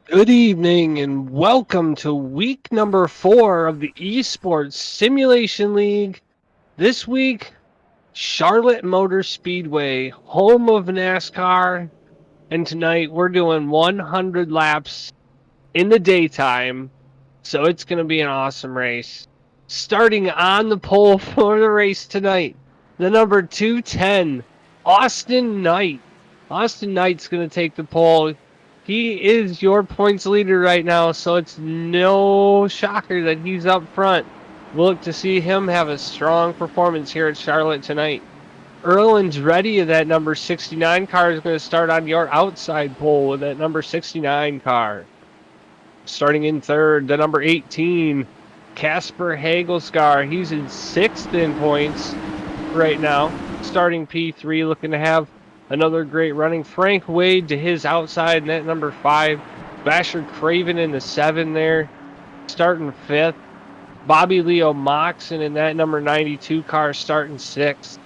Good evening and welcome to week number 4 of the Esports Simulation League. This week, Charlotte Motor Speedway, home of NASCAR, and tonight we're doing 100 laps in the daytime, so it's going to be an awesome race. Starting on the pole for the race tonight, the number 210, Austin Knight. Austin Knight's going to take the pole. He is your points leader right now, so it's no shocker that he's up front. We'll look to see him have a strong performance here at Charlotte tonight. Earl Andretti of that number 69 car is going to start on your outside pole with that number 69 car. Starting in third, the number 18, Casper Hagelscar. He's in sixth in points right now. Starting P3, looking to have another great running. Frank Wade to his outside, net number 5. Basher Craven in the 7 there. Starting 5th. Bobby Leo Moxon in that number 92 car starting 6th.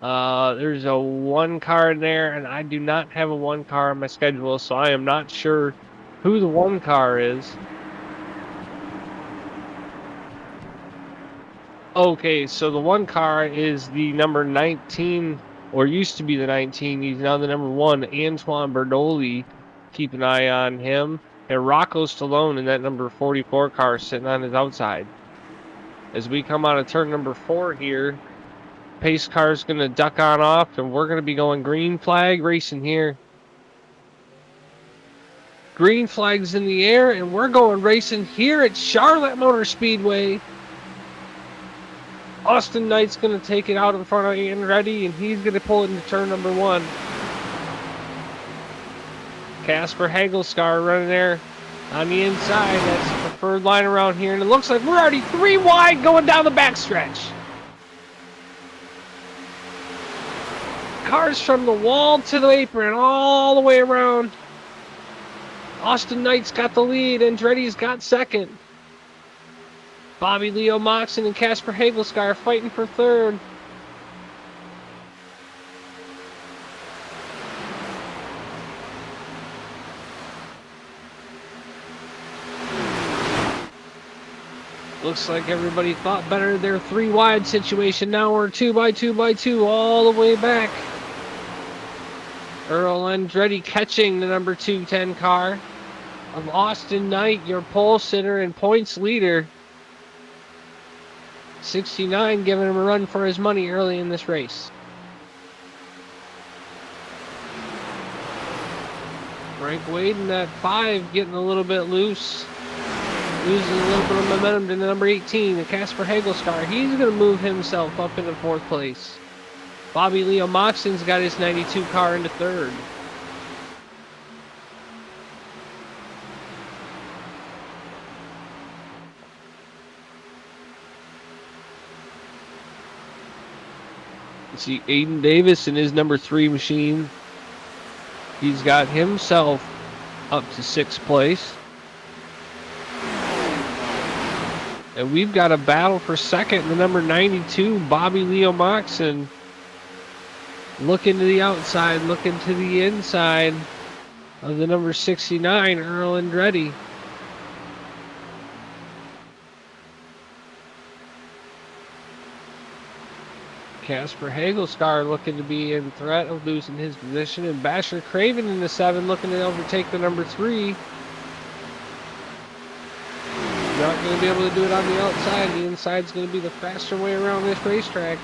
There's a 1 car in there, and I do not have a 1 car on my schedule, so I am not sure who the 1 car is. Okay, so the 1 car is the number 19, or used to be the 19. He's now the number 1, Antoine Berdoli. Keep an eye on him. And Rocco Stallone in that number 44 car sitting on his outside. As we come out of turn number 4 here, pace car is going to duck on off, and we're going to be going green flag racing here. Green flag's in the air, and we're going racing here at Charlotte Motor Speedway. Austin Knight's going to take it out in front of Andretti, and he's going to pull it into turn number 1. Casper Hagelscar running there on the inside. That's the preferred line around here, and it looks like we're already 3 wide going down the backstretch. Cars from the wall to the apron, all the way around. Austin Knight's got the lead, Andretti's got second. Bobby Leo Moxon and Casper Hagelscar fighting for third. Looks like everybody thought better of their 3 wide situation. Now we're 2 by 2 by 2 all the way back. Earl Andretti catching the number 210 car of Austin Knight, your pole sitter and points leader. 69 giving him a run for his money early in this race. Frank Wade in that 5 getting a little bit loose. Losing a little bit of momentum to the number 18, the Casper Hagelscar. He's going to move himself up into 4th place. Bobby Leo Moxon's got his 92 car into 3rd. You see Aiden Davis in his number 3 machine. He's got himself up to 6th place. And we've got a battle for second. The number 92, Bobby Leo Moxon. Looking to the outside, looking to the inside of the number 69, Earl Andretti. Casper Hagelscar looking to be in threat of losing his position. And Basher Craven in the 7 looking to overtake the number 3. Not going to be able to do it on the outside. The inside's going to be the faster way around this racetrack.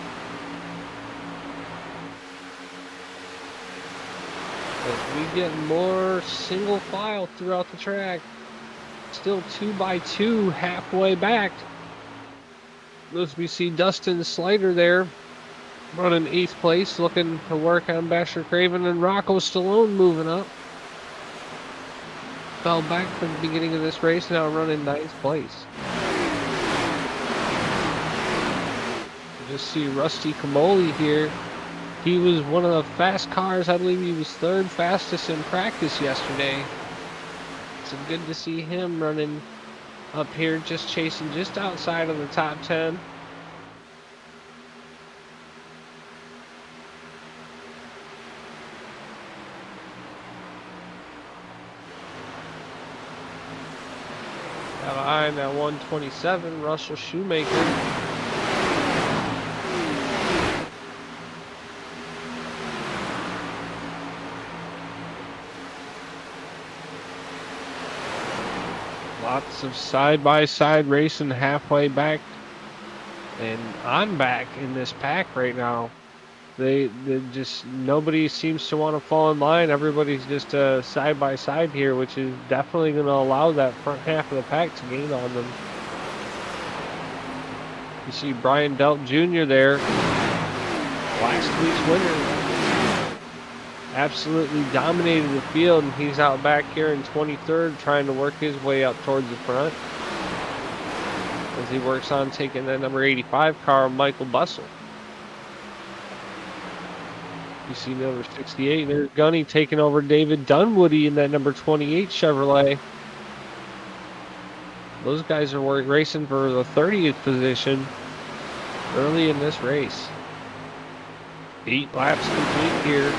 As we get more single file throughout the track. Still 2 by 2 halfway back. As we see Dustin Slider there running 8th place, looking to work on Basher Craven, and Rocco Stallone moving up. Fell back from the beginning of this race, now running 9th place. You just see Rusty Camoli here. He was one of the fast cars. I believe he was 3rd fastest in practice yesterday. So good to see him running up here, just chasing just outside of the top 10. behind that 127, Russell Shoemaker. Lots of side-by-side racing halfway back. And I'm back in this pack right now. They just, nobody seems to want to fall in line. Everybody's just side by side here, which is definitely going to allow that front half of the pack to gain on them. You see Brian Delt Jr. there, last week's winner, absolutely dominated the field, and he's out back here in 23rd, trying to work his way up towards the front as he works on taking that number 85 car, Michael Bussell. You see number 68, there's Gunny taking over David Dunwoody in that number 28 Chevrolet. Those guys are racing for the 30th position early in this race. 8 laps complete here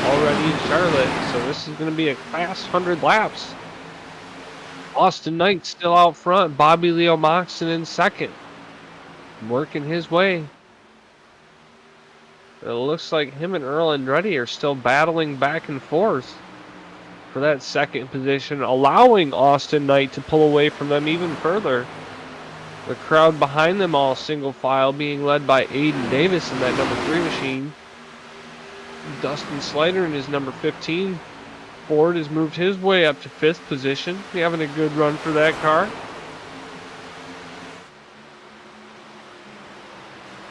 already in Charlotte, so this is going to be a class 100 laps. Austin Knight still out front, Bobby Leo Moxon in second, working his way. It looks like him and Earl Andretti are still battling back and forth for that second position, allowing Austin Knight to pull away from them even further. The crowd behind them all single file, being led by Aiden Davis in that number 3 machine. Dustin Slider in his number 15. Ford has moved his way up to 5th position. He's having a good run for that car.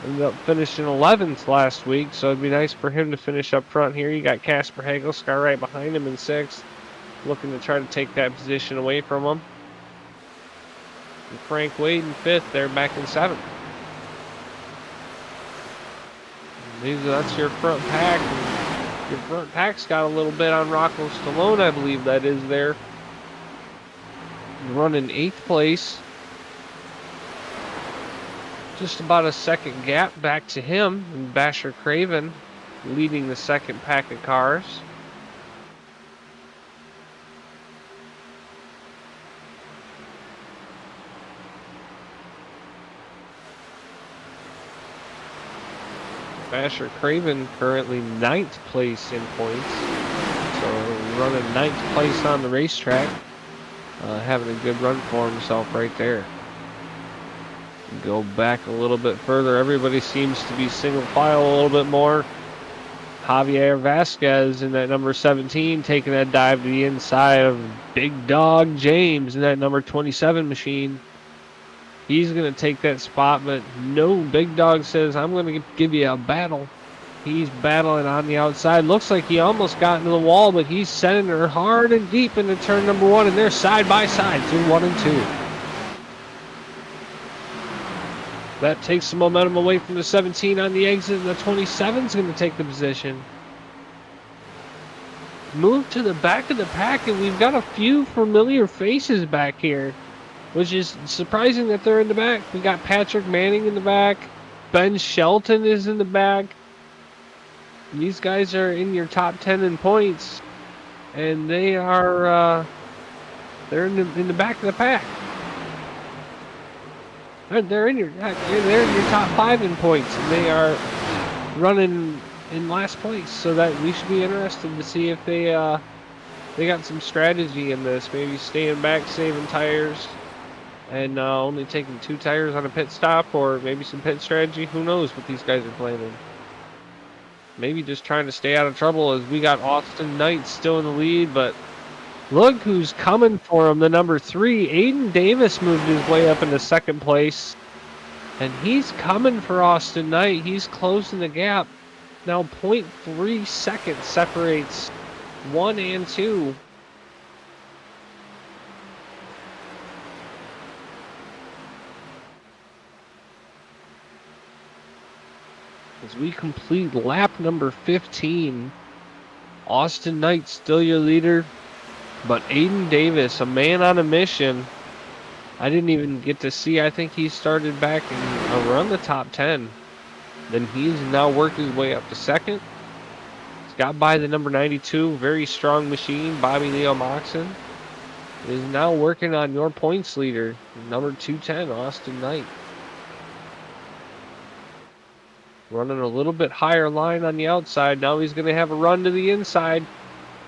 Ended up finishing 11th last week, so it'd be nice for him to finish up front here. You got Casper Hagelscar right behind him in 6th, looking to try to take that position away from him. And Frank Wade in 5th, they're back in 7th. That's your front pack. And your front pack's got a little bit on Rocco Stallone, I believe that is there. Running 8th place. Just about a second gap back to him, and Basher Craven leading the second pack of cars. Basher Craven currently 9th place in points, so running 9th place on the racetrack, having a good run for himself right there. Go back a little bit further. Everybody seems to be single file a little bit more. Javier Vasquez in that number 17 taking that dive to the inside of Big Dog James in that number 27 machine. He's going to take that spot, but no, Big Dog says, I'm going to give you a battle. He's battling on the outside. Looks like he almost got into the wall, but he's sending her hard and deep into turn number 1, and they're side by side through 1 and 2. That takes some momentum away from the 17 on the exit, and the 27 is going to take the position. Move to the back of the pack, and we've got a few familiar faces back here, which is surprising that they're in the back. We got Patrick Manning in the back. Ben Shelton is in the back. These guys are in your top 10 in points, and they are they're in the back of the pack. They're in your top 5 in points, and they are running in last place. So that we should be interested to see if they got some strategy in this. Maybe staying back, saving tires, and only taking 2 tires on a pit stop, or maybe some pit strategy. Who knows what these guys are planning? Maybe just trying to stay out of trouble, as we got Austin Knight still in the lead, but look who's coming for him, the number 3. Aiden Davis moved his way up into 2nd place, and he's coming for Austin Knight. He's closing the gap. Now 0.3 seconds separates 1 and 2. As we complete lap number 15, Austin Knight still your leader, but Aiden Davis, a man on a mission. I didn't even get to see. I think he started back in around the top 10. Then he's now worked his way up to 2nd. He's got by the number 92, very strong machine, Bobby Leo Moxon. is now working on your points leader, number 210, Austin Knight. Running a little bit higher line on the outside. Now he's going to have a run to the inside.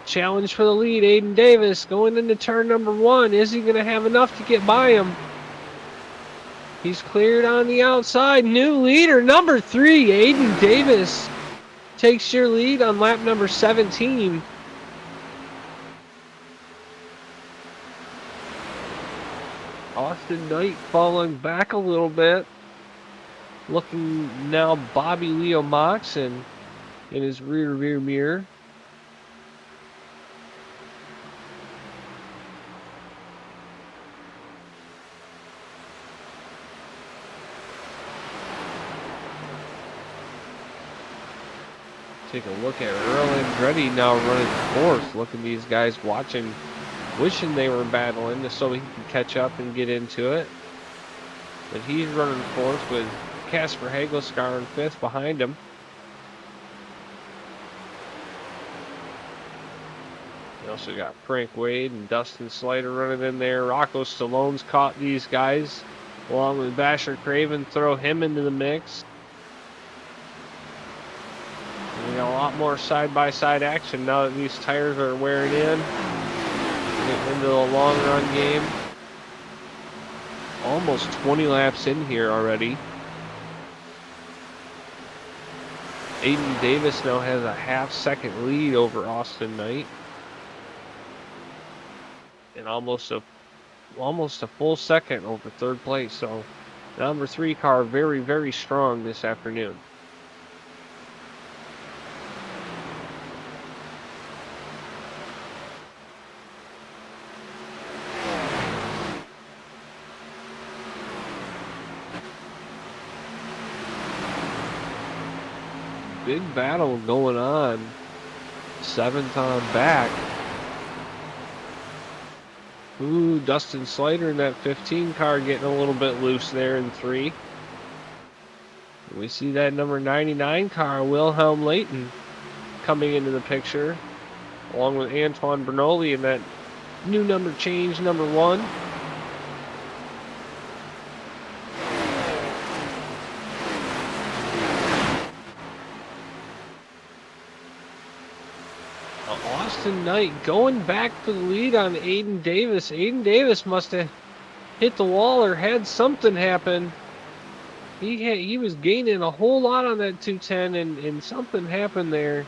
Challenge for the lead. Aiden Davis going into turn number 1. Is he going to have enough to get by him? He's cleared on the outside. New leader, number 3, Aiden Davis takes your lead on lap number 17. Austin Knight falling back a little bit. Looking now Bobby Leo Moxon in his rear mirror. Take a look at Earl Andretti now running 4th. Look at these guys watching, wishing they were battling just so he can catch up and get into it. But he's running 4th with Casper Hagelscar in 5th behind him. We also got Frank Wade and Dustin Slider running in there. Rocco Stallone's caught these guys along with Basher Craven. Throw him into the mix. And we got a lot more side-by-side action now that these tires are wearing in. Getting into the long run game. Almost 20 laps in here already. Aiden Davis now has a half-second lead over Austin Knight. And almost a full second over 3rd place. So the number 3 car very, very strong this afternoon. Big battle going on. 7th on back. Ooh, Dustin Slider in that 15 car getting a little bit loose there in 3. We see that number 99 car, Wilhelm Layton, coming into the picture, along with Antoine Bernoulli in that new number change, number 1. Austin Knight going back for the lead on Aiden Davis. Aiden Davis must have hit the wall or had something happen. He was gaining a whole lot on that 210 and something happened there.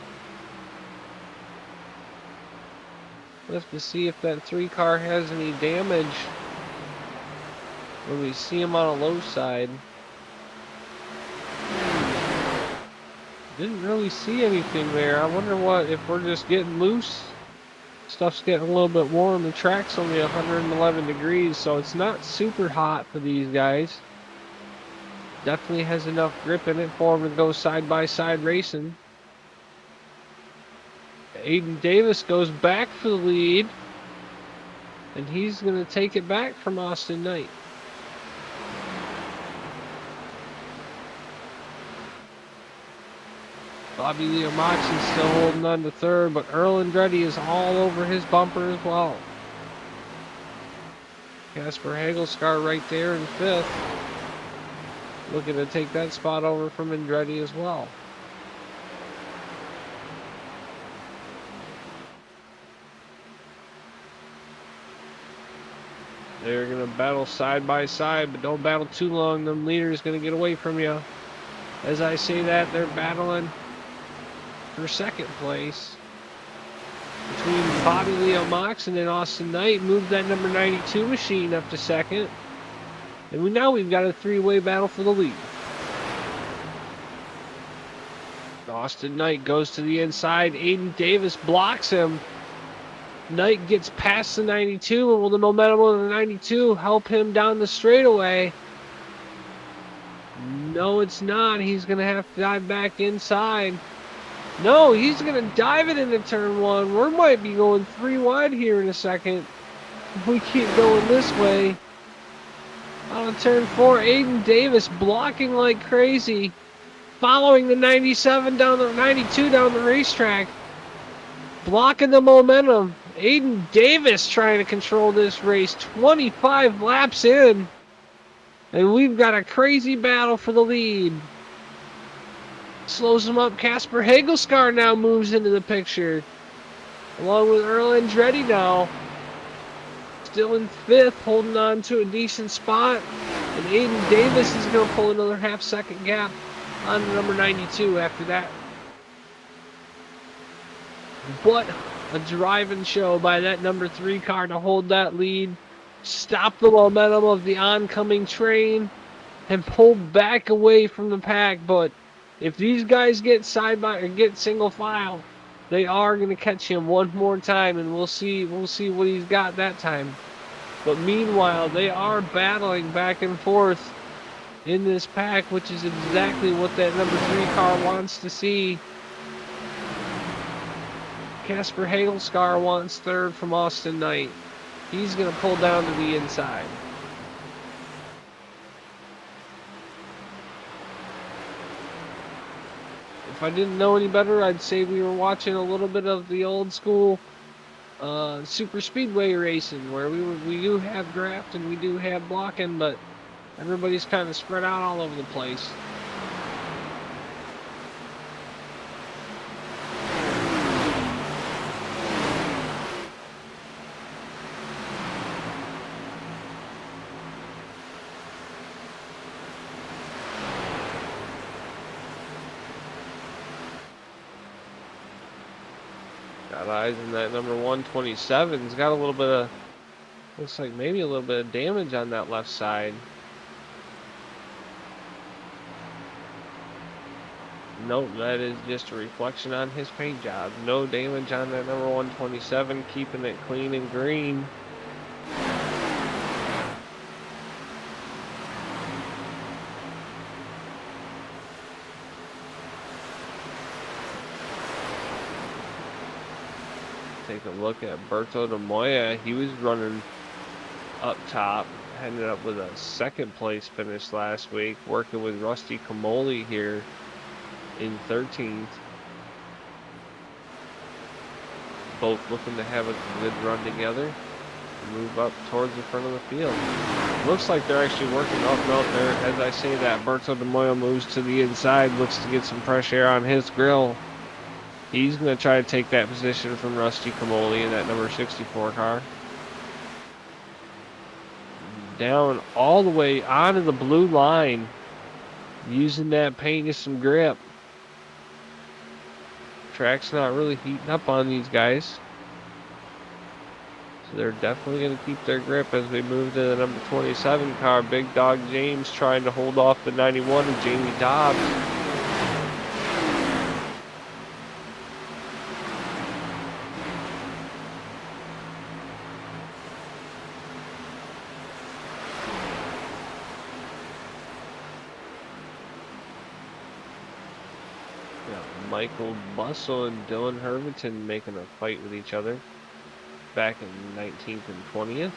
We'll have to see if that 3 car has any damage when we see him on a low side. Didn't really see anything there. I wonder if we're just getting loose. Stuff's getting a little bit warm. The track's only 111 degrees, so it's not super hot for these guys. Definitely has enough grip in it for them to go side-by-side racing. Aiden Davis goes back for the lead, and he's going to take it back from Austin Knight. Bobby Leo Moxon's still holding on to 3rd, but Earl Andretti is all over his bumper as well. Casper Hagelscar right there in 5th. Looking to take that spot over from Andretti as well. They're going to battle side by side, but don't battle too long. Them leaders going to get away from you. As I say that, they're battling for 2nd place between Bobby Leo Moxon and Austin Knight. Moved that number 92 machine up to 2nd, and we've got a 3-way battle for the lead. Austin Knight goes to the inside. Aiden Davis blocks him. Knight gets past the 92, and will the momentum of the 92 help him down the straightaway? No, it's not. He's going to have to dive back inside. No, he's going to dive it into turn 1. We might be going 3 wide here in a second if we keep going this way. On turn 4, Aiden Davis blocking like crazy, following the 92 down the racetrack, blocking the momentum. Aiden Davis trying to control this race, 25 laps in. And we've got a crazy battle for the lead. Slows him up. Casper Hagelscar now moves into the picture. Along with Earl Andretti now. Still in 5th, holding on to a decent spot. And Aiden Davis is going to pull another half-second gap on number 92 after that. What a driving show by that number 3 car to hold that lead, stop the momentum of the oncoming train, and pull back away from the pack. But if these guys get get single file, they are going to catch him one more time, and we'll see what he's got that time. But meanwhile, they are battling back and forth in this pack, which is exactly what that number 3 car wants to see. Casper Hagelscar wants 3rd from Austin Knight. He's going to pull down to the inside. If I didn't know any better, I'd say we were watching a little bit of the old school super speedway racing, where we do have draft and we do have blocking, but everybody's kind of spread out all over the place. Got eyes in that number 127. He's got a little bit of, looks like maybe a little bit of damage on that left side. Nope, that is just a reflection on his paint job. No damage on that number 127, keeping it clean and green. Take a look at Berto de Moya. He was running up top, ended up with a 2nd place finish last week, working with Rusty Camoli here in 13th. Both looking to have a good run together and move up towards the front of the field. Looks like they're actually working up out there. As I say that, Berto de Moya moves to the inside, looks to get some fresh air on his grill. He's going to try to take that position from Rusty Camoli in that number 64 car. Down all the way onto the blue line, using that paint as some grip. Track's not really heating up on these guys, so they're definitely going to keep their grip as we move to the number 27 car. Big Dog James trying to hold off the 91 of Jamie Dobbs. Michael Bussell and Dylan Hermanton making a fight with each other back in 19th and 20th.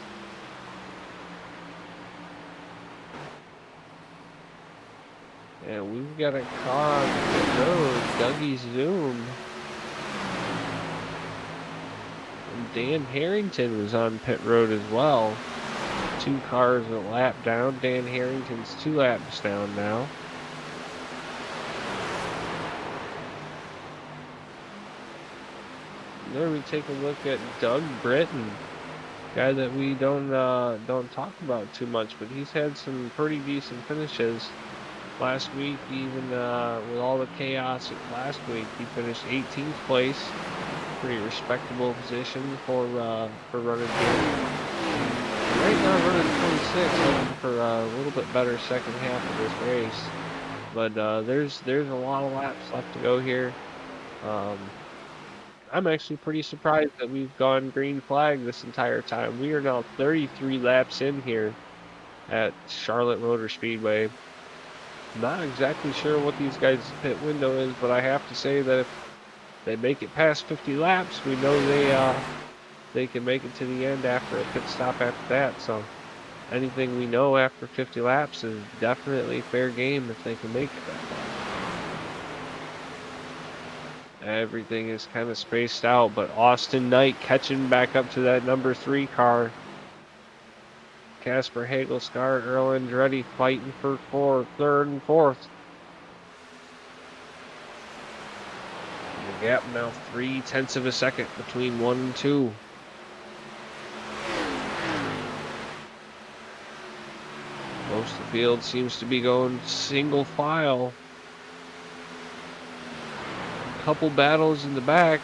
And we've got a car on the road, Dougie Zoom. And Dan Harrington was on pit road as well. 2 cars a lap down. Dan Harrington's 2 laps down now. There we take a look at Doug Britton, guy that we don't talk about too much, but he's had some pretty decent finishes. Last week, even with all the chaos last week, he finished 18th place, pretty respectable position for running here. Right now, running 26, hoping for a little bit better second half of this race. But there's a lot of laps left to go here. I'm actually pretty surprised that we've gone green flag this entire time. We are now 33 laps in here at Charlotte Motor Speedway. Not exactly sure what these guys' pit window is, but I have to say that if they make it past 50 laps, we know they can make it to the end after a pit stop after that. So anything we know after 50 laps is definitely fair game if they can make it that far. Everything is kind of spaced out, but Austin Knight catching back up to that number 3 car. Casper Hagelsgaard, Earl Andretti fighting for third and fourth. The gap now 0.3 of a second between 1 and 2. Most of the field seems to be going single file. A couple battles in the back,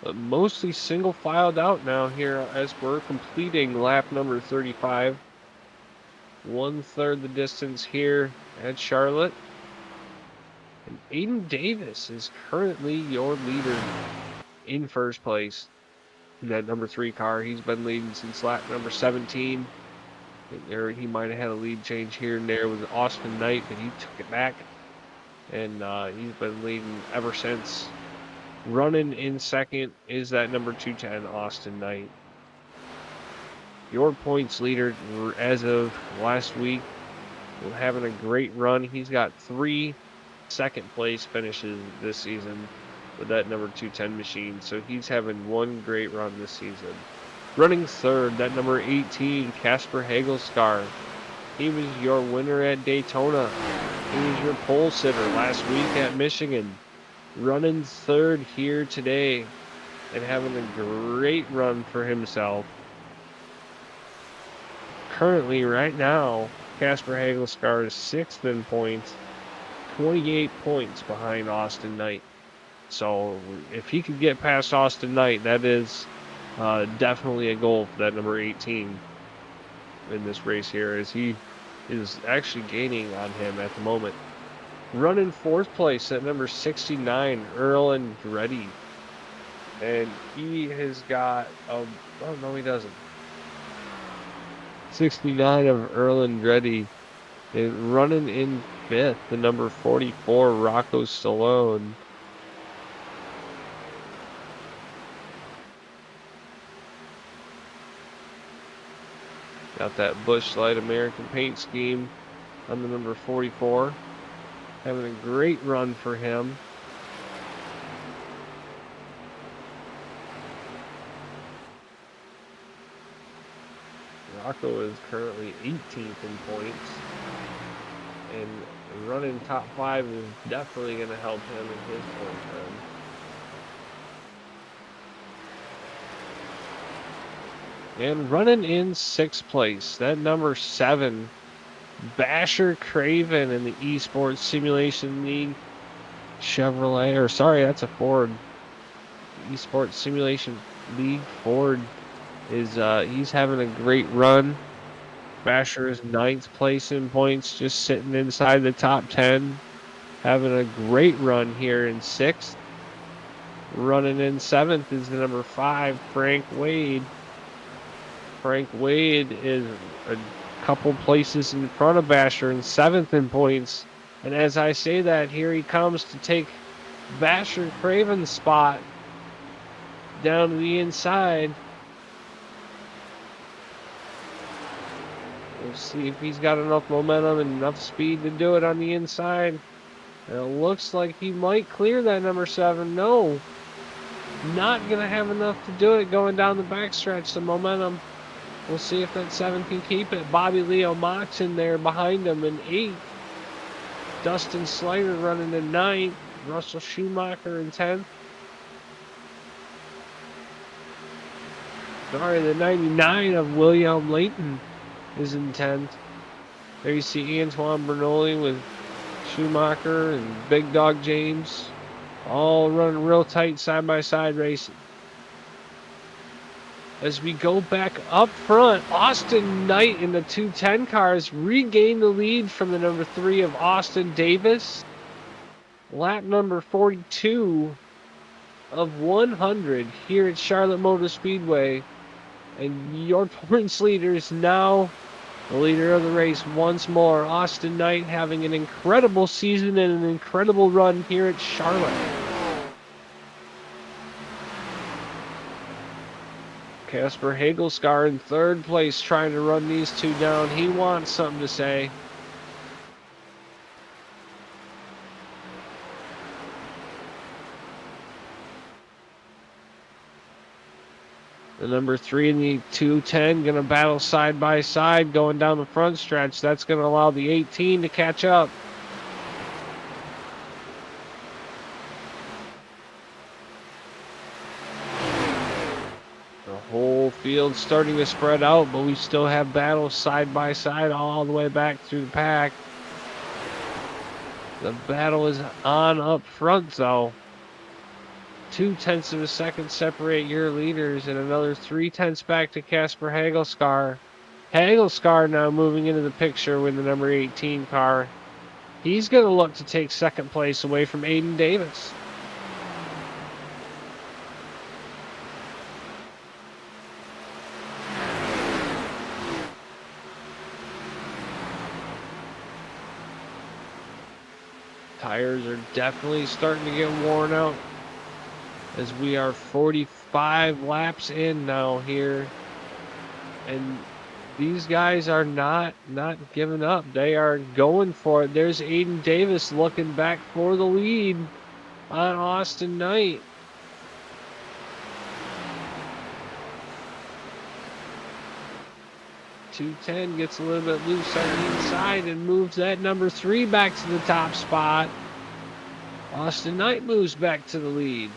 but mostly single filed out now here as we're completing lap number 35. 1/3 the distance here at Charlotte. And Aiden Davis is currently your leader in first place in that number 3 car. He's been leading since lap number 17. He might have had a lead change here and there with Austin Knight, but he took it back. And he's been leading ever since. Running in second is that number 210, Austin Knight. Your points leader as of last week, having a great run. He's got 3 second place finishes this season with that number 210 machine. So he's having one great run this season. Running third, that number 18, Casper Hagelsgaard. He was your winner at Daytona. He was your pole sitter last week at Michigan. Running third here today and having a great run for himself. Currently, right now, Casper Hagelsgaard is 6th in points, 28 points behind Austin Knight. So if he could get past Austin Knight, that is definitely a goal for that number 18 in this race here, as he is actually gaining on him at the moment. Running 4th place at number 69, Earl Andretti. And he has got, oh no he doesn't. 69 of Earl Andretti. And running in 5th, the number 44, Rocco Stallone. Got that Busch Light American paint scheme on the number 44. Having a great run for him. Rocco is currently 18th in points. And running top 5 is definitely going to help him in his point run. And running in 6th place, that number 7, Basher Craven in the Esports Simulation League Chevrolet, or sorry, that's a Ford. Esports Simulation League Ford is he's having a great run. Basher is 9th place in points, just sitting inside the top 10, having a great run here in 6th. Running in 7th is the number 5, Frank Wade. Frank Wade is a couple places in front of Basher and 7th in points. And as I say that, here he comes to take Basher Craven's spot down to the inside. We'll see if he's got enough momentum and enough speed to do it on the inside. And it looks like he might clear that number 7. No, not going to have enough to do it going down the backstretch, the momentum. We'll see if that 7 can keep it. Bobby Leo Mox in there behind him in 8th. Dustin Slider running in 9th. Russell Schumacher in 10th. Sorry, the 99 of William Layton is in 10th. There you see Antoine Bernoulli with Schumacher and Big Dog James. All running real tight side-by-side racing. As we go back up front, Austin Knight in the 210 cars regained the lead from the number 3 of Austin Davis. Lap number 42 of 100 here at Charlotte Motor Speedway. And your points leader is now the leader of the race once more. Austin Knight having an incredible season and an incredible run here at Charlotte. Casper Hagelsgaard in 3rd place, trying to run these two down. He wants something to say. The number 3 and the 210 going to battle side by side going down the front stretch. That's going to allow the 18 to catch up. The whole field starting to spread out, but we still have battles side by side all the way back through the pack. The battle is on up front, though. 0.2 of a second separate your leaders, and another 0.3 back to Casper Hagelskar. Hagelskar now moving into the picture with the number 18 car. He's going to look to take second place away from Aiden Davis. Tires are definitely starting to get worn out as we are 45 laps in now here. And these guys are not giving up. They are going for it. There's Aiden Davis looking back for the lead on Austin Knight. .210 gets a little bit loose on the inside and moves that number 3 back to the top spot. Austin Knight moves back to the lead.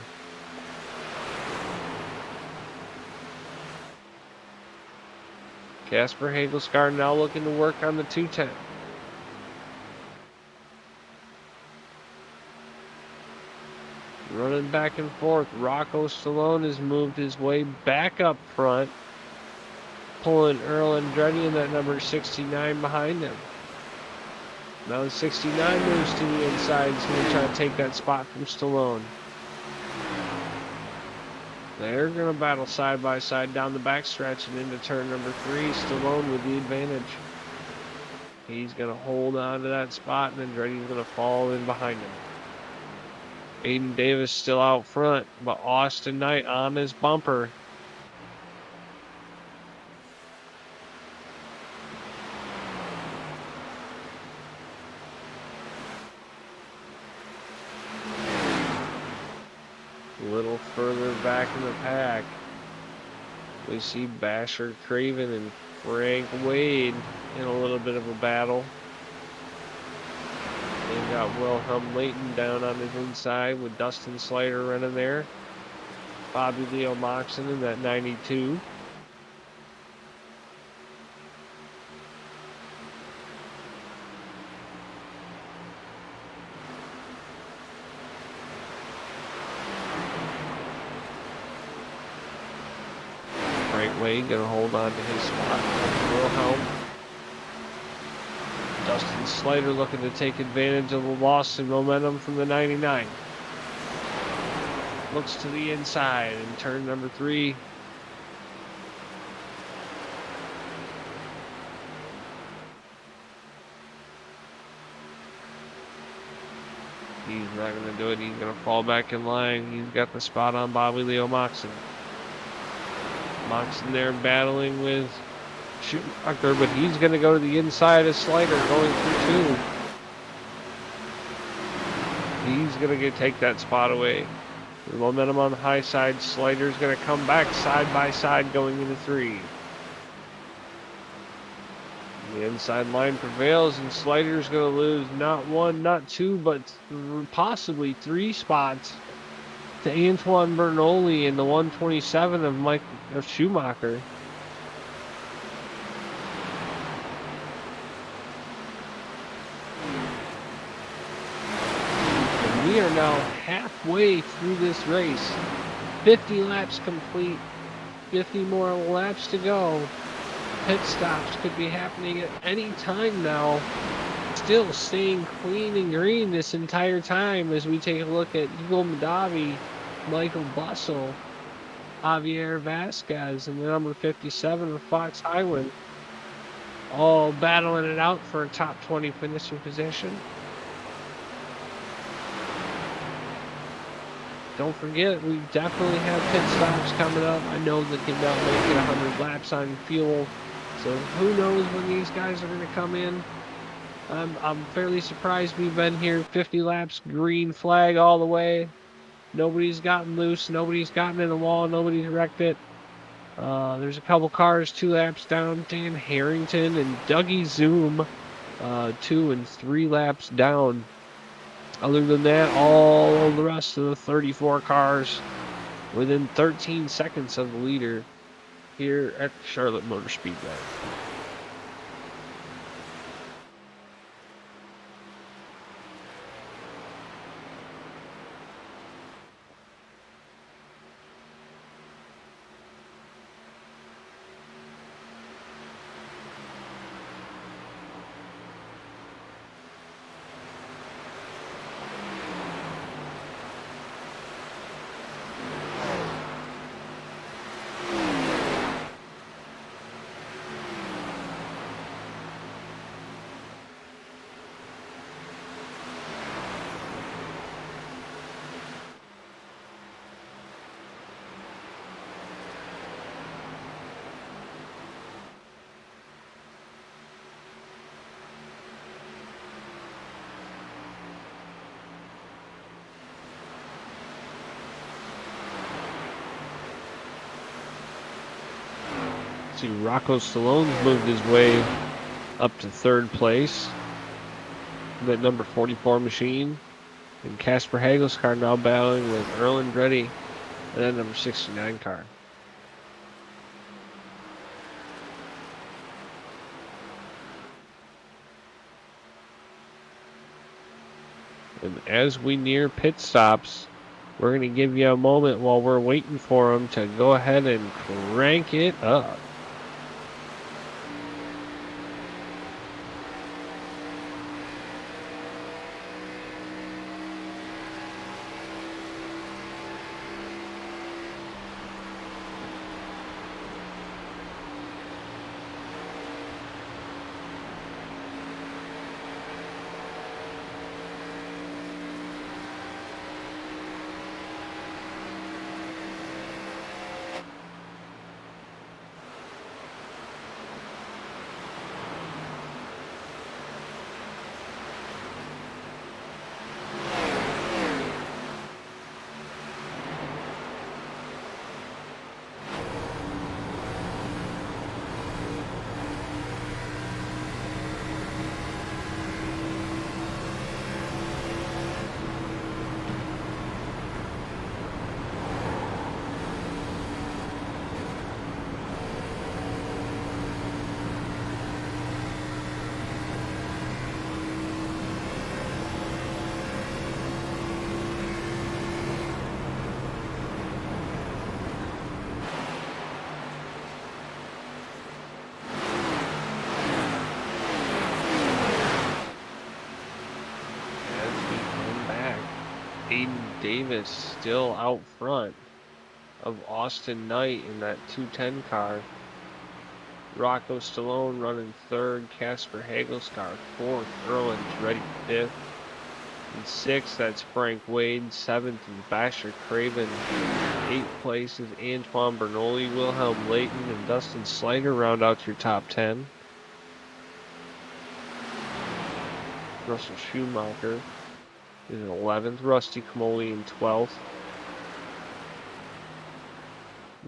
Casper Hagelskar now looking to work on the 210. Running back and forth. Rocco Stallone has moved his way back up front, pulling Earl Andretti and that number 69 behind him. Now the 69 moves to the inside. He's going to try to take that spot from Stallone. They're going to battle side by side down the backstretch and into turn number 3. Stallone with the advantage. He's going to hold on to that spot, and Andretti's going to fall in behind him. Aiden Davis still out front, but Austin Knight on his bumper. A little further back in the pack, we see Basher Craven and Frank Wade in a little bit of a battle. They've got Wilhelm Layton down on his inside with Dustin Slater running there. Bobby Leo Moxon in that 92. Frank Wade gonna hold on to his spot. Wilhelm. Dustin Slater looking to take advantage of the loss in momentum from the 99. Looks to the inside in turn number 3. He's not going to do it. He's going to fall back in line. He's got the spot on Bobby Leo Moxon. Moxon there battling with Schumacher, but he's going to go to the inside of Slater going through 2. He's going to take that spot away. The momentum on the high side. Slater's going to come back side by side going into 3. The inside line prevails, and Slater's going to lose not 1, not 2, but possibly 3 spots to Antoine Bernoulli in the 127 of Schumacher. And we are now halfway through this race. 50 laps complete. 50 more laps to go. Pit stops could be happening at any time now. Still staying clean and green this entire time as we take a look at Eagle Madavi, Michael Bussell, Javier Vasquez, and the number 57 of Fox Highland, all battling it out for a top 20 finishing position. Don't forget, we definitely have pit stops coming up. I know they cannot make it 100 laps on fuel, so who knows when these guys are going to come in. I'm fairly surprised we've been here 50 laps, green flag all the way. Nobody's gotten loose. Nobody's gotten in the wall. Nobody's wrecked it. There's a couple cars 2 laps down. Dan Harrington and Dougie Zoom 2 and 3 laps down. Other than that, all the rest of the 34 cars within 13 seconds of the leader here at Charlotte Motor Speedway. See, Rocco Stallone's moved his way up to 3rd place. That number 44 machine. And Casper Hagel's car now battling with Earl Andretti and that number 69 car. And as we near pit stops, we're going to give you a moment while we're waiting for them to go ahead and crank it up. Aiden Davis still out front of Austin Knight in that 210 car. Rocco Stallone running 3rd, Casper Hagel's car 4th, Earl Andretti 5th. In 6th, that's Frank Wade. 7th is Basher Craven. 8th place is Antoine Bernoulli, Wilhelm Layton, and Dustin Slider round out your top 10. Russell Schumacher is in 11th, Rusty Camoli in 12th.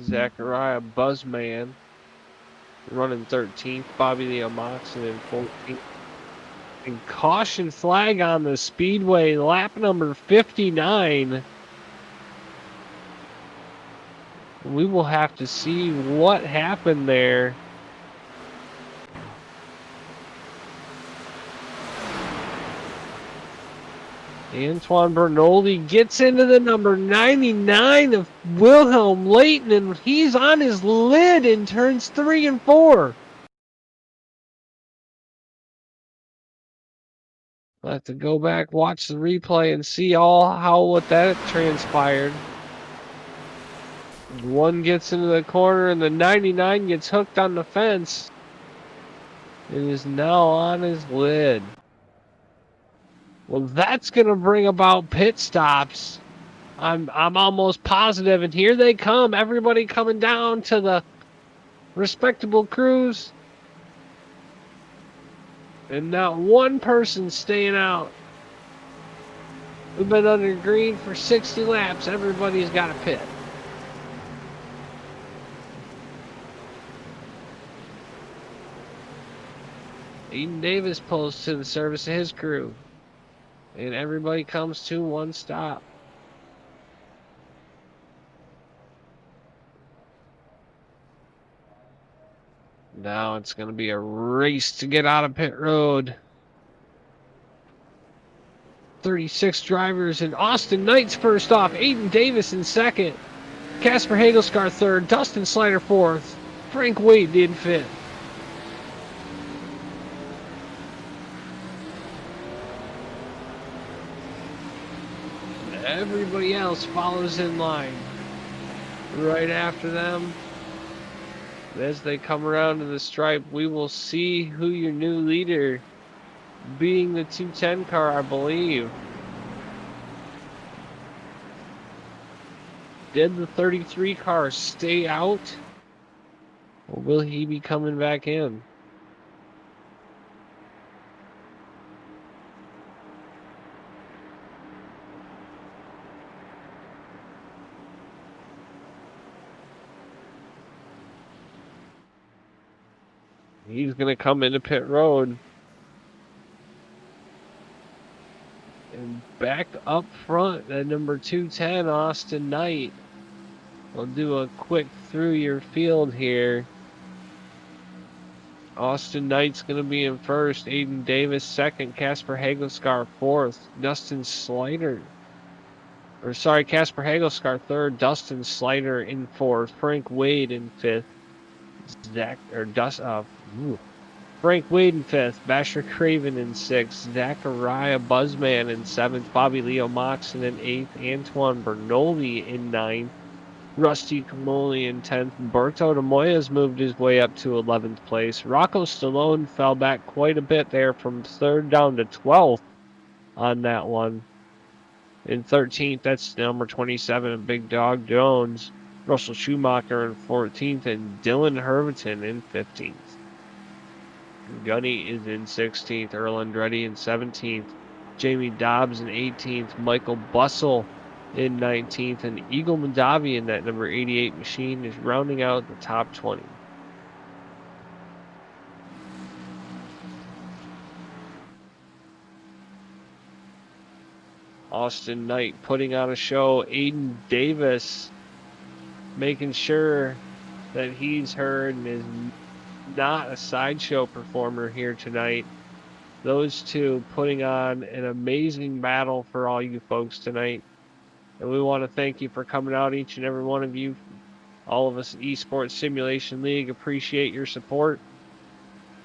Zachariah Buzzman running 13th, Bobby Leo Moxon in 14th. And caution flag on the Speedway, lap number 59. We will have to see what happened there. Antoine Bernoulli gets into the number 99 of Wilhelm Layton, and he's on his lid in turns 3 and 4. I'll have to go back, watch the replay, and see what that transpired. One gets into the corner, and the 99 gets hooked on the fence. It is now on his lid. Well, that's going to bring about pit stops. I'm almost positive, and here they come. Everybody coming down to the respectable crews. And not one person staying out. We've been under green for 60 laps. Everybody's got a pit. Aiden Davis pulls to the service of his crew. And everybody comes to one stop. Now it's going to be a race to get out of pit road. 36 drivers, and Austin Knight's first off. Aiden Davis in second. Casper Hagelscar third. Dustin Slider fourth. Frank Wade in fifth. Everybody else follows in line. Right after them, as they come around to the stripe, we will see who your new leader, being the 210 car, I believe. Did the 33 car stay out, or will he be coming back in? He's going to come into pit road. And back up front at number 210, Austin Knight. We'll do a quick through your field here. Austin Knight's going to be in first. Aiden Davis second. Casper Hagelscar fourth. Casper Hagelscar third. Dustin Slider in fourth. Frank Wade in fifth. Frank Wade in fifth. Basher Craven in sixth. Zachariah Buzzman in seventh. Bobby Leo Moxon in eighth. Antoine Bernoulli in ninth. Rusty Camoli in 10th. Berto de Moyes moved his way up to 11th place. Rocco Stallone fell back quite a bit there from 3rd down to 12th on that one. In 13th, that's number 27, Big Dog Jones. Russell Schumacher in 14th, and Dylan Herberton in 15th. Gunny is in 16th. Earl Andretti in 17th. Jamie Dobbs in 18th. Michael Bussell in 19th, and Eagle Mondavi in that number 88 machine is rounding out the top 20. Austin Knight putting on a show. Aiden Davis making sure that he's heard and is not a sideshow performer here tonight. Those two putting on an amazing battle for all you folks tonight. And we want to thank you for coming out, each and every one of you. All of us at Esports Simulation League appreciate your support.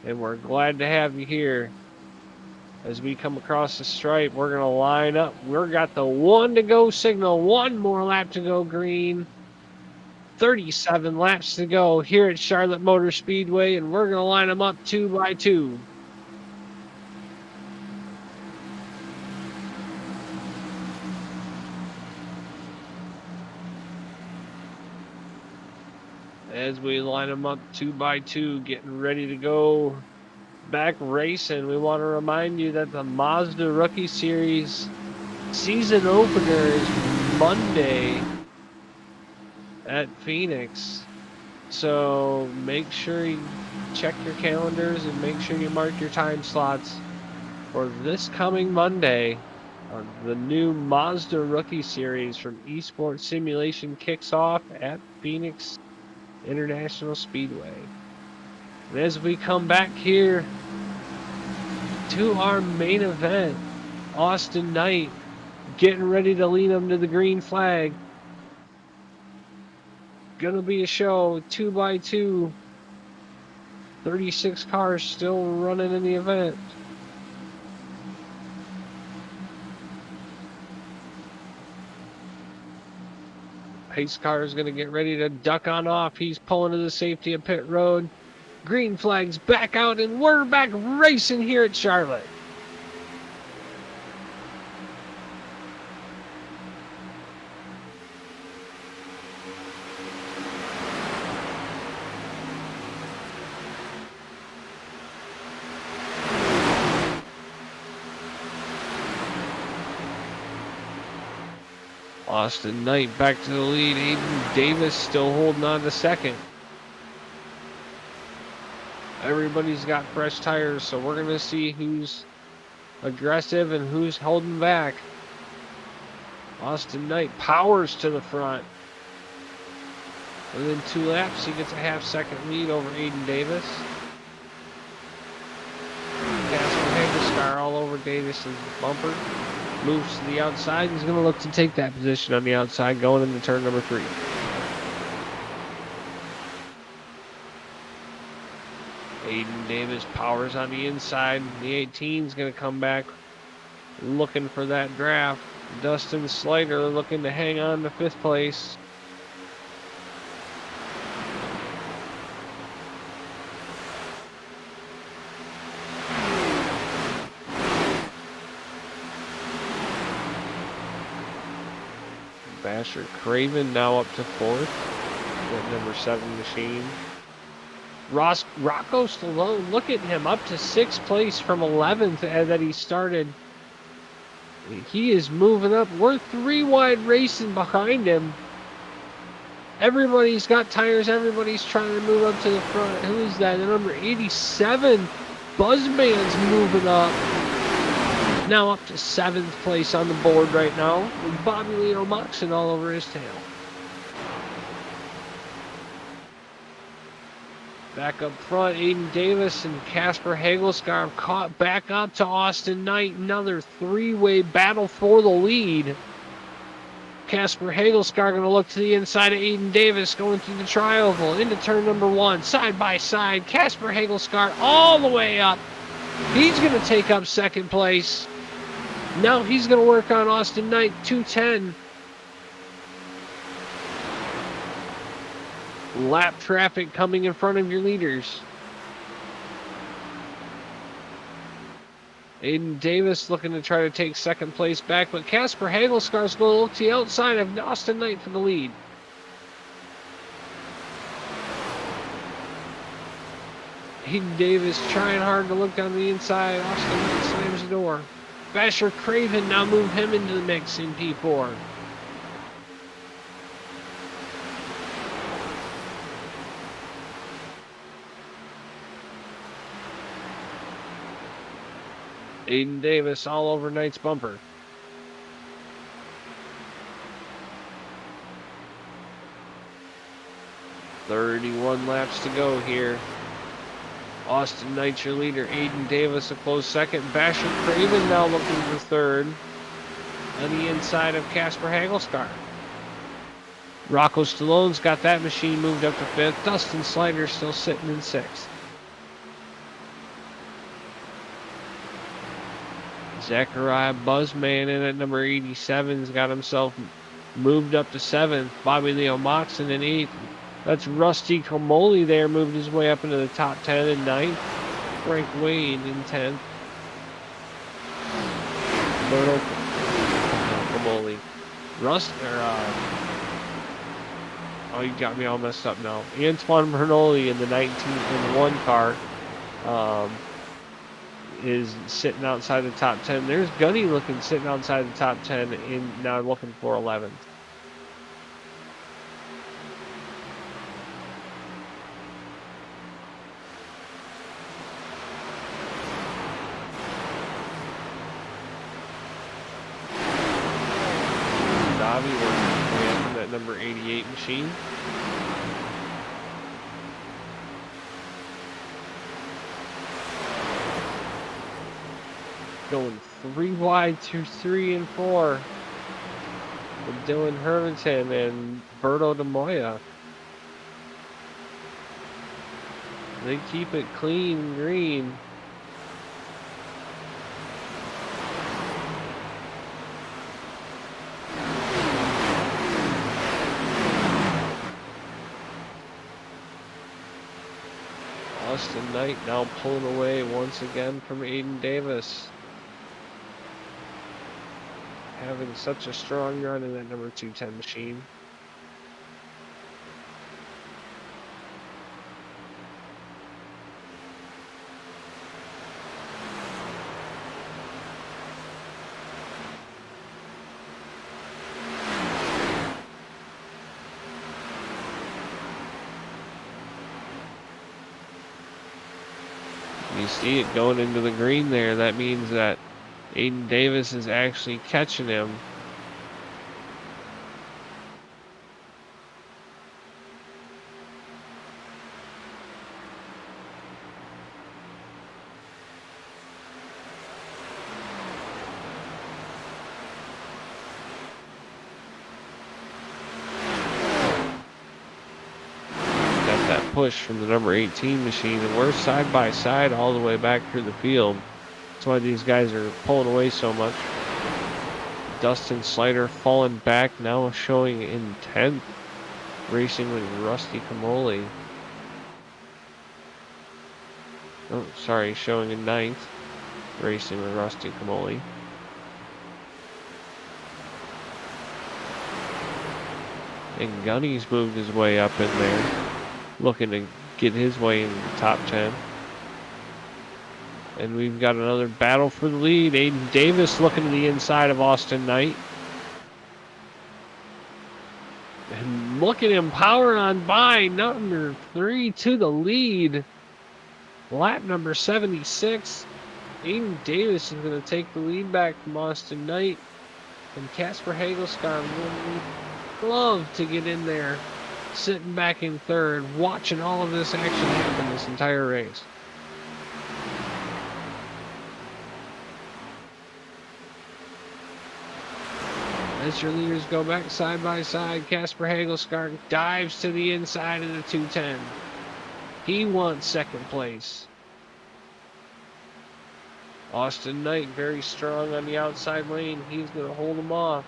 And we're glad to have you here. As we come across the stripe, we're going to line up. We've got the 1 to go signal. 1 more lap to go green. 37 laps to go here at Charlotte Motor Speedway. And we're going to line them up 2 by 2. As we line them up 2 by 2, getting ready to go back racing, we want to remind you that the Mazda Rookie Series season opener is Monday at Phoenix. So make sure you check your calendars and make sure you mark your time slots for this coming Monday. The new Mazda Rookie Series from Esports Simulation kicks off at Phoenix International Speedway. And as we come back here to our main event, Austin Knight getting ready to lead him to the green flag. Gonna be a show 2 by 2. 36 cars still running in the event. Pace car is going to get ready to duck on off. He's pulling to the safety of pit road. Green flag's back out, and we're back racing here at Charlotte. Austin Knight back to the lead. Aiden Davis still holding on to second. Everybody's got fresh tires, so we're going to see who's aggressive and who's holding back. Austin Knight powers to the front. Within 2 laps, he gets a half-second lead over Aiden Davis. Casper Hagelskar all over Davis's bumper. Moves to the outside. He's going to look to take that position on the outside going into turn number 3. Aiden Davis powers on the inside. The 18 is going to come back looking for that draft. Dustin Slater looking to hang on to 5th place. Basher Craven now up to 4th. That number 7 machine. Rocco Stallone, look at him, up to 6th place from 11th that he started. He is moving up. We're 3 wide racing behind him. Everybody's got tires. Everybody's trying to move up to the front. Who is that? The number 87. Buzzman's moving up. Now up to 7th place on the board right now. With Bobby Leo Moxon all over his tail. Back up front, Aiden Davis and Casper Hagelskar caught back up to Austin Knight. Another 3-way battle for the lead. Casper Hagelskar going to look to the inside of Aiden Davis, going through the tri-oval into turn number 1, side by side. Casper Hagelskar all the way up. He's going to take up 2nd place. Now he's going to work on Austin Knight, 210. Lap traffic coming in front of your leaders. Aiden Davis looking to try to take 2nd place back, but Casper Hagelskar is going to look to the outside of Austin Knight for the lead. Aiden Davis trying hard to look down the inside. Austin Knight slams the door. Basher Craven now move him into the mix in P4. Aiden Davis all over Knight's bumper. "31 laps to go here. Austin Knight, your leader. Aiden Davis a close 2nd. Basher Craven now looking for 3rd. On the inside of Casper Hagelskar. Rocco Stallone's got that machine moved up to 5th. Dustin Slater still sitting in 6th. Zachariah Buzzman in at number 87's got himself moved up to 7th. Bobby Leo Moxon in 8th. That's Rusty Comoli there, moved his way up into the top 10 in 9th. Frank Wade in 10th. Berto Comoli. Oh, you got me all messed up now. Antoine Bernoli in the 19th in the 1 car. Is sitting outside the top 10. There's Gunny looking sitting outside the top 10 in now looking for 11th. Davi working on that number 88 machine. Going 3 wide to 3 and 4 with Dylan Hermanton and Berto De Moya. They keep it clean and green. Austin Knight now pulling away once again from Aiden Davis. Having such a strong run in that number 210 machine. You see it going into the green there. That means that Aiden Davis is actually catching him. Got that push from the number 18 machine, and we're side by side all the way back through the field. That's why these guys are pulling away so much. Dustin Slider falling back, now showing in 10th, racing with Rusty Camoli. Oh, sorry, showing in 9th, racing with Rusty Camoli. And Gunny's moved his way up in there, looking to get his way in the top 10. And we've got another battle for the lead. Aiden Davis looking to the inside of Austin Knight. And look at him powering on by number 3 to the lead. Lap number 76. Aiden Davis is going to take the lead back from Austin Knight. And Casper Hagelskarn would love to get in there, sitting back in third, watching all of this action happen this entire race. As your leaders go back side by side, Casper Hagelskarn dives to the inside of the 210. He wants second place. Austin Knight very strong on the outside lane. He's going to hold him off.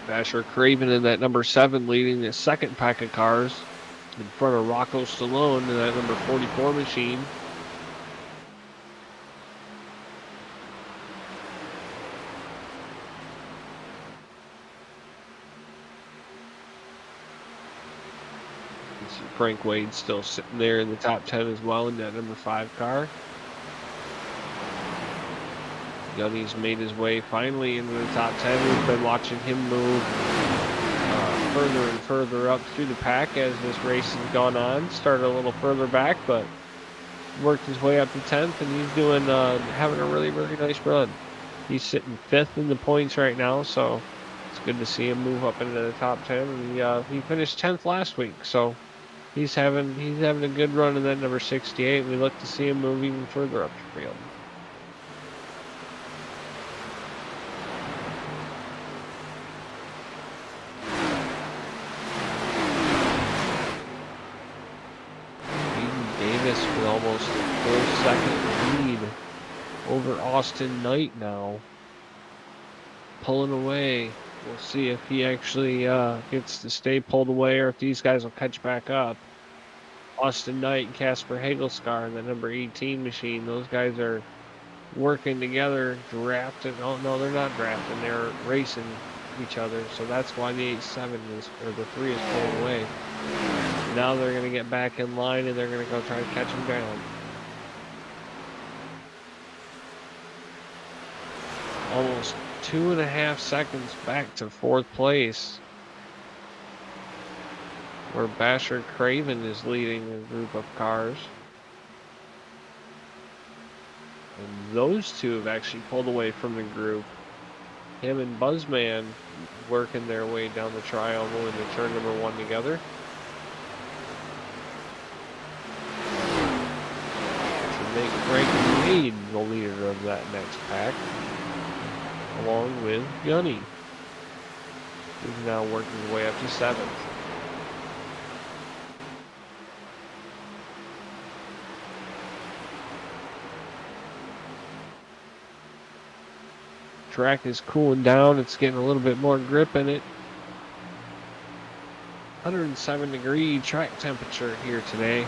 Basher Craven in that number 7 leading the second pack of cars in front of Rocco Stallone in that number 44 machine. You see Frank Wade still sitting there in the top 10 as well in that number 5 car. Gunny's made his way finally into the top 10. We've been watching him move further and further up through the pack as this race has gone on. Started a little further back, but worked his way up to 10th, and he's doing having a really, really nice run. He's sitting 5th in the points right now, so it's good to see him move up into the top 10. And he finished 10th last week, so he's having a good run in that number 68. We look to see him move even further up the field. With almost a full second lead over Austin Knight now. Pulling away. We'll see if he actually gets to stay pulled away or if these guys will catch back up. Austin Knight and Casper Hagelskarn, the number 18 machine. Those guys are working together, drafting. Oh, no, they're not drafting. They're racing each other. So that's why the 8-7 is, or the 3 is pulling away. Now they're going to get back in line and they're going to go try to catch him down. Almost 2.5 seconds back to 4th place, where Basher Craven is leading a group of cars. And those two have actually pulled away from the group. Him and Buzzman working their way down the triangle into turn number 1 together. Make Frank Wade the leader of that next pack, along with Gunny, who's now working his way up to 7th. Track is cooling down. It's getting a little bit more grip in it. 107-degree track temperature here today.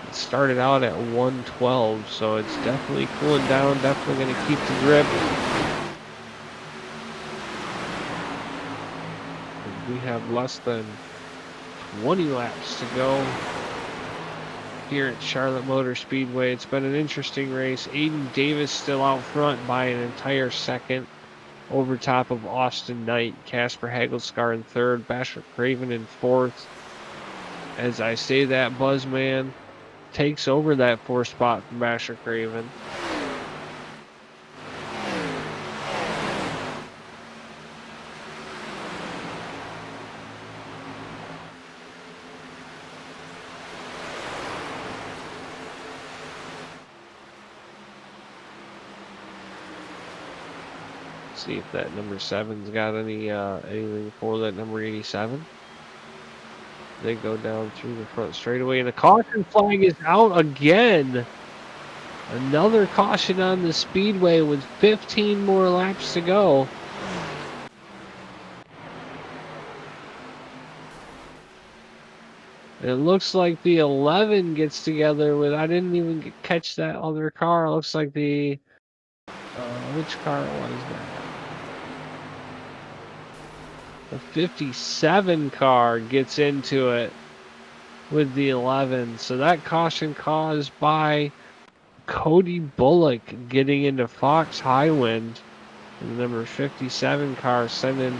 It started out at 112, so it's definitely cooling down, definitely going to keep the grip. And we have less than 20 laps to go here at Charlotte Motor Speedway. It's been an interesting race. Aiden Davis still out front by an entire second over top of Austin Knight. Casper Hagelscar in third, Basher Craven in fourth. As I say that, Buzzman takes over that fourth spot from Basher Craven. See if that number 7's got anything for that number 87. They go down through the front straightaway, and the caution flag is out again. Another caution on the speedway with 15 more laps to go. It looks like the 11 gets together with, I didn't even catch that other car. It looks like the, which car was that? The 57 car gets into it with the 11. So that caution caused by Cody Bullock getting into Fox Highwind. And the number 57 car sending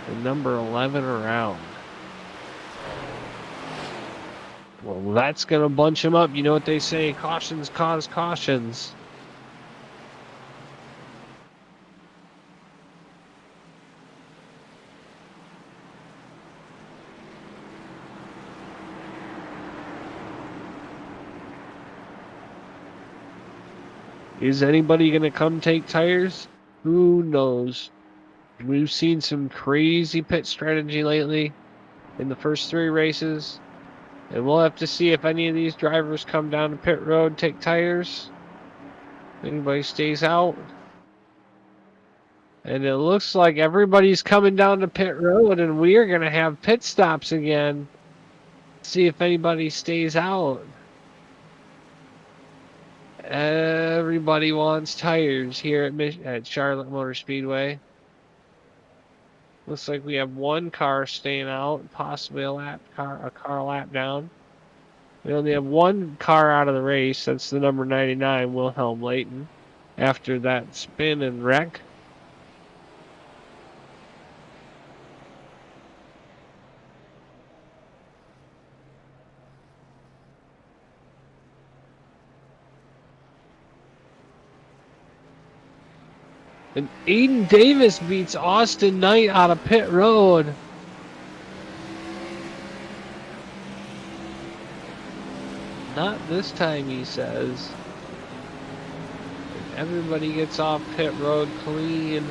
the number 11 around. Well, that's going to bunch him up. You know what they say, cautions cause cautions. Is anybody going to come take tires? Who knows? We've seen some crazy pit strategy lately in the first 3 races. And we'll have to see if any of these drivers come down to pit road, take tires. If anybody stays out. And it looks like everybody's coming down to pit road, and we are going to have pit stops again. See if anybody stays out. Everybody wants tires here at Charlotte Motor Speedway. Looks like we have one car staying out, possibly a car lap down. We only have one car out of the race. That's the number 99, Wilhelm Layton, after that spin and wreck. And Aiden Davis beats Austin Knight out of pit road. Not this time, he says. Everybody gets off pit road clean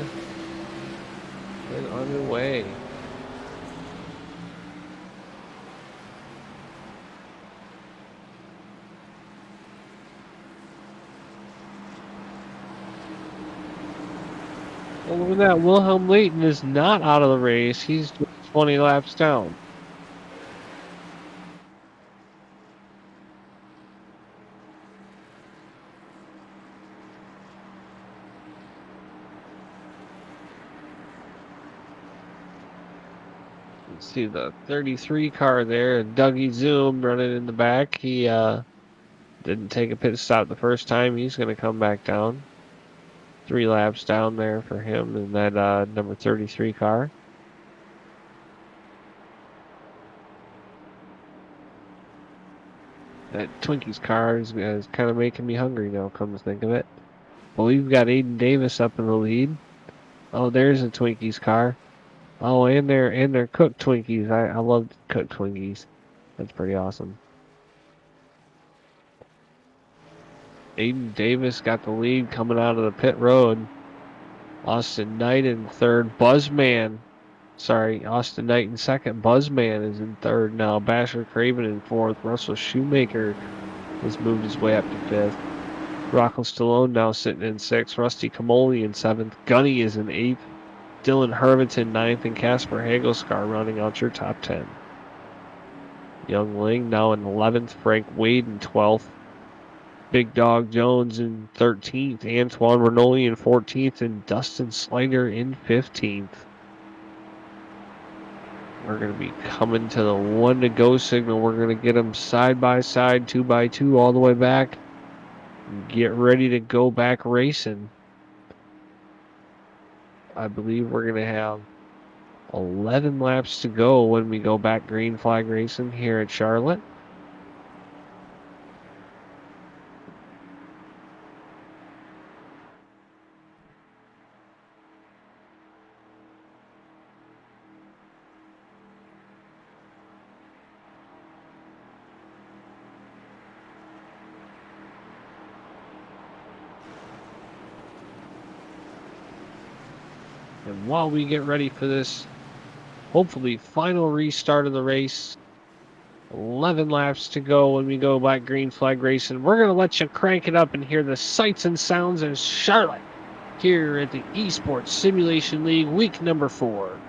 and underway. Well, look at that. Wilhelm Layton is not out of the race. He's 20 laps down. Let's see the 33 car there. Dougie Zoom running in the back. He didn't take a pit stop the first time. He's going to come back down. 3 laps down there for him in that number 33 car. That Twinkies car is kind of making me hungry now, come to think of it. Well, we've got Aiden Davis up in the lead. Oh, there's a Twinkies car. Oh, and they're cooked Twinkies. I love cooked Twinkies. That's pretty awesome. Aiden Davis got the lead coming out of the pit road. Austin Knight in third. Austin Knight in second. Buzzman is in third now. Basher Craven in fourth. Russell Shoemaker has moved his way up to fifth. Rocco Stallone now sitting in sixth. Rusty Camoli in seventh. Gunny is in eighth. Dylan Hervitt in ninth. And Casper Hagelscar rounding out your top 10. Young Ling now in 11th. Frank Wade in 12th. Big Dog Jones in 13th. Antoine Renoli in 14th. And Dustin Slider in 15th. We're going to be coming to the 1 to go signal. We're going to get them side by side, 2 by 2, all the way back. Get ready to go back racing. I believe we're going to have 11 laps to go when we go back green flag racing here at Charlotte. And while we get ready for this, hopefully final restart of the race, 11 laps to go when we go back green flag racing. We're going to let you crank it up and hear the sights and sounds of Charlotte here at the Esports Simulation League, week number 4.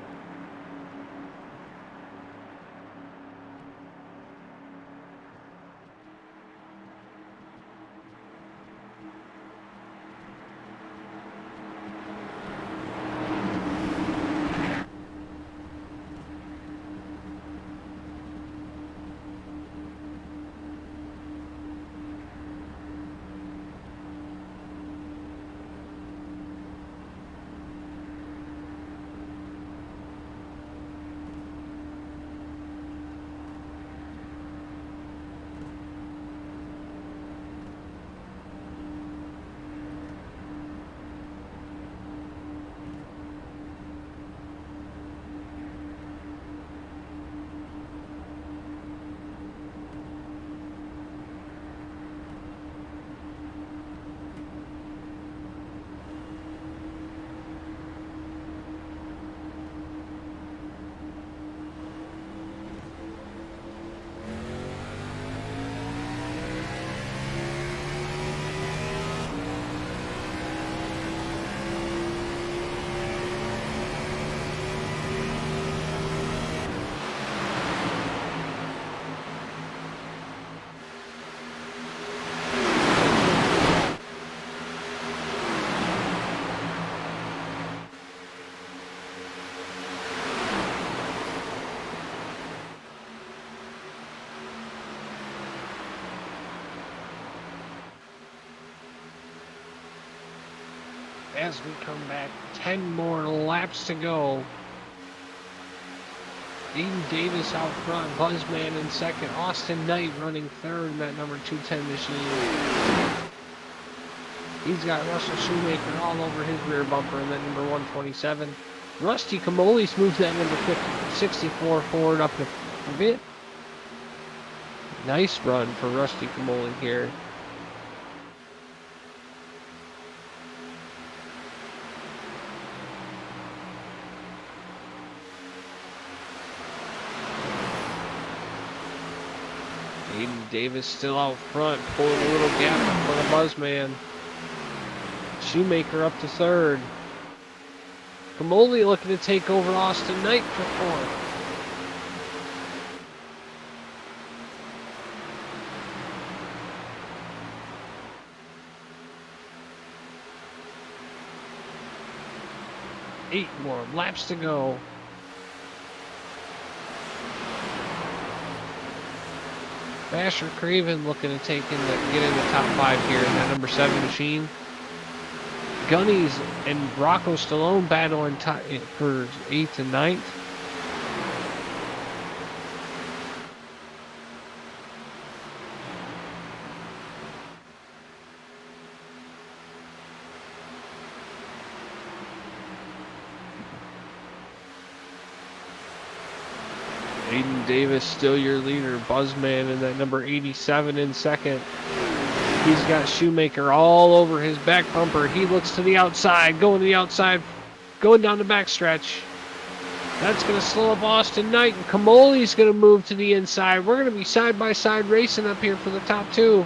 As we come back, 10 more laps to go. Aiden Davis out front, Buzzman in second, Austin Knight running third in that number 210 machine. He's got Russell Shoemaker all over his rear bumper in that number 127. Rusty Camoli's moved that number 64 forward up a bit. Nice run for Rusty Camoli here. Aiden Davis still out front, pulling a little gap for the Buzzman. Shoemaker up to third. Camoli looking to take over Austin Knight for fourth. Eight more laps to go. Basher Craven looking to get in the top 5 here in that number 7 machine. Gunnies and Rocco Stallone battling for 8th and 9th. Aiden Davis still your leader. Buzzman in that number 87 in second. He's got Shoemaker all over his back bumper. He looks to the outside, going to the outside, going down the backstretch. That's going to slow up Austin Knight, and Camoli's going to move to the inside. We're going to be side-by-side racing up here for the top 2.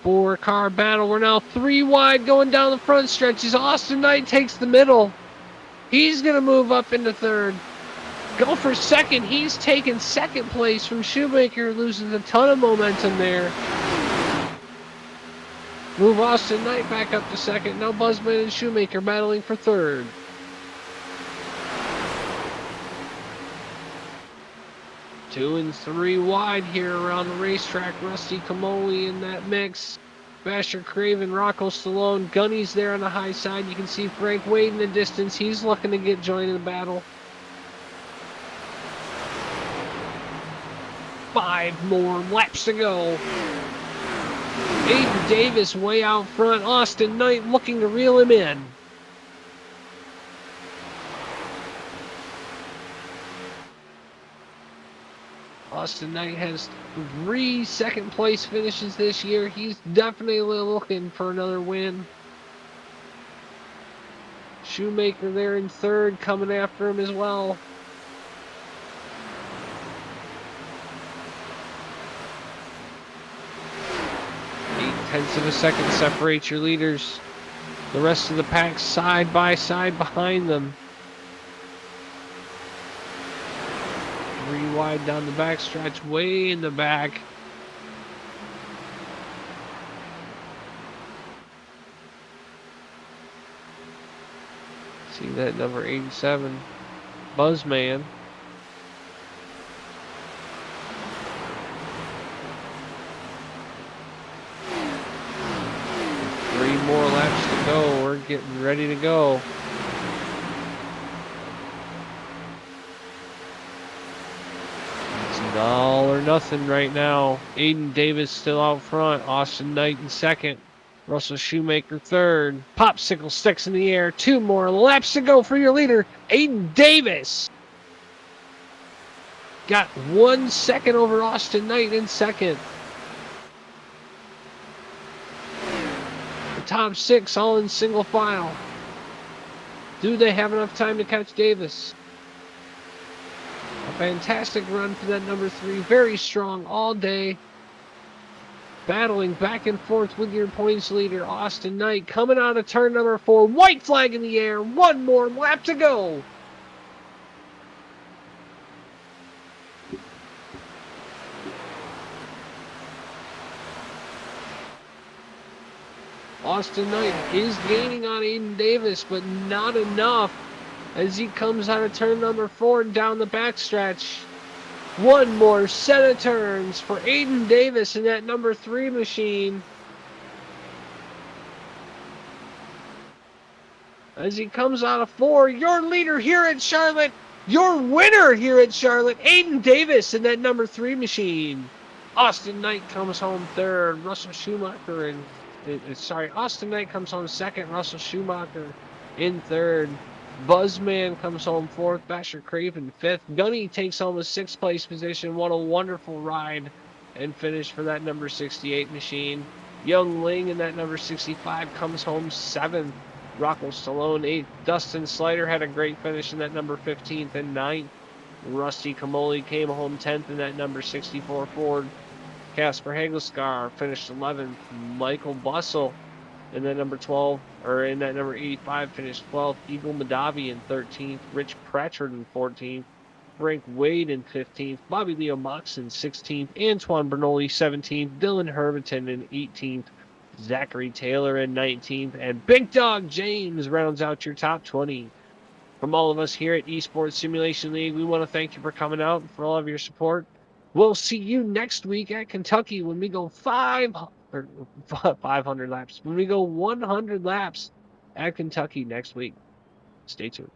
4-car battle. We're now 3 wide going down the front stretches. Austin Knight takes the middle. He's going to move up into third. Go for second. He's taken second place from Shoemaker, losing a ton of momentum there. Move Austin Knight back up to second. Now Buzzman and Shoemaker battling for third. 2 and 3 wide here around the racetrack. Rusty Kamoli in that mix. Basher Craven, Rocco Stallone, Gunny's there on the high side. You can see Frank Wade in the distance. He's looking to get joined in the battle. 5 more laps to go. Aiden Davis way out front. Austin Knight looking to reel him in. Austin Knight has 3 second place finishes this year. He's definitely looking for another win. Shoemaker there in 3rd, coming after him as well. 0.8 of a second separates your leaders. The rest of the pack side by side behind them. 3 wide down the back stretch, way in the back. See that number 87, Buzzman. 3 more laps to go. We're getting ready to go. All or nothing right now. Aiden Davis still out front. Austin Knight in 2nd. Russell Shoemaker 3rd. Popsicle sticks in the air. 2 more laps to go for your leader, Aiden Davis. Got 1 second over Austin Knight in 2nd. The top 6 all in single file. Do they have enough time to catch Davis? A fantastic run for that number 3. Very strong all day. Battling back and forth with your points leader, Austin Knight, coming out of turn number 4. White flag in the air. 1 more lap to go. Austin Knight is gaining on Aiden Davis, but not enough as he comes out of turn number 4 and down the backstretch. 1 more set of turns for Aiden Davis in that number 3 machine. As he comes out of 4, your leader here at Charlotte, your winner here at Charlotte, Aiden Davis in that number 3 machine. Austin Knight comes home 3rd. Russell Schumacher in Austin Knight comes home 2nd. Russell Schumacher in 3rd. Buzzman comes home 4th. Basher Craven 5th. Gunny takes home a 6th place position. What a wonderful ride and finish for that number 68 machine. Young Ling in that number 65 comes home 7th. Rocco Stallone 8th. Dustin Slider had a great finish in that number 15th and 9th. Rusty Kamoli came home 10th in that number 64 Ford. Casper Hagelscar finished 11th. Michael Bussell in that number 12, or in that number 85, finished 12th. Eagle Madavi in 13th. Rich Pratchard in 14th. Frank Wade in 15th. Bobby Leo Moxon 16th. Antoine Bernoulli 17th. Dylan Herbiton in 18th. Zachary Taylor in 19th. And Big Dog James rounds out your top 20. From all of us here at Esports Simulation League, we want to thank you for coming out and for all of your support. We'll see you next week at Kentucky when we go 500 laps. When we go 100 laps at Kentucky next week. Stay tuned.